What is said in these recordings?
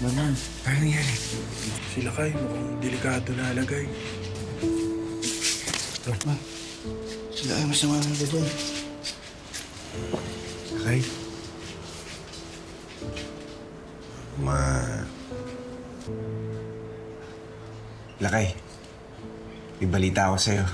Naman. Ano nangyari? Sila Kay, mukhang delikado na alagay. Ma, sila ay masama na dyan. Kay? Lakay, may balita ako sa'yo.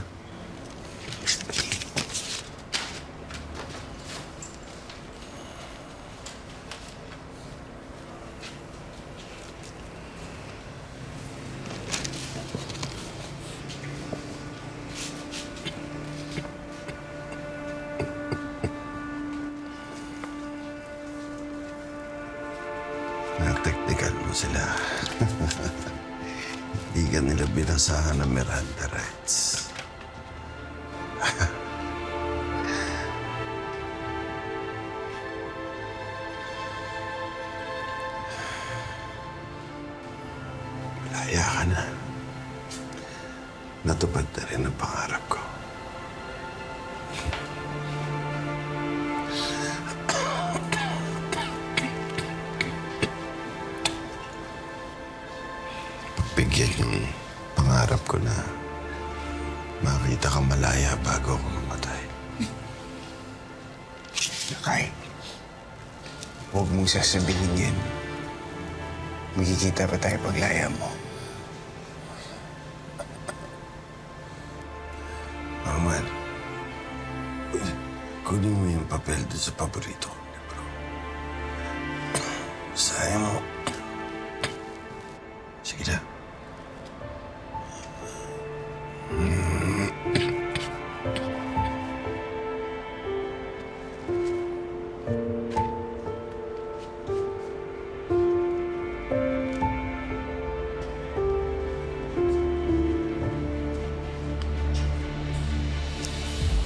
Nataktikan mo sila. Hindi ka nila binasahan ng Miranda rights. Malaya ka na. Natupad na rin ang pangarap ko. Bigyan yung pangarap ko na makita kang malaya bago ako mamatay. Lakay, huwag mong sasabihin yan. Magkikita pa tayo paglaya mo. Ahmad, kunin mo yung papel doon sa paborito kong libro. Sayang mo. Sige na.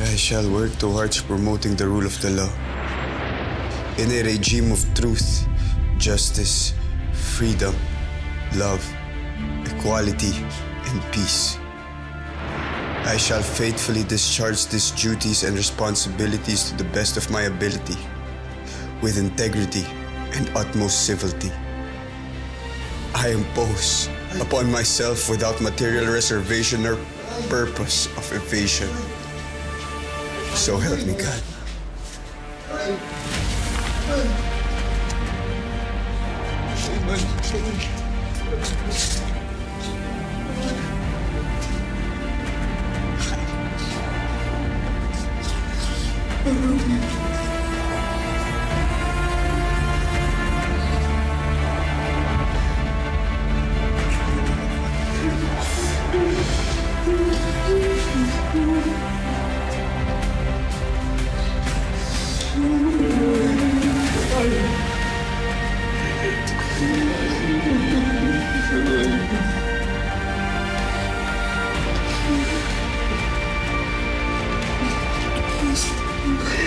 I shall work towards promoting the rule of the law in a regime of truth, justice, freedom, love, equality, and peace. I shall faithfully discharge these duties and responsibilities to the best of my ability, with integrity and utmost civility. I impose upon myself without material reservation or purpose of evasion. So help me God.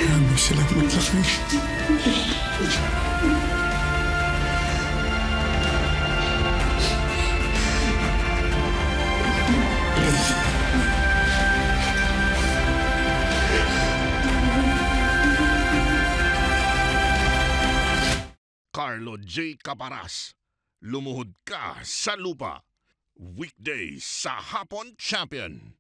Maraming salamat, Lakay. Carlo J. Caparas, Lumuhod Ka sa Lupa. Weekdays sa Hapon Champion.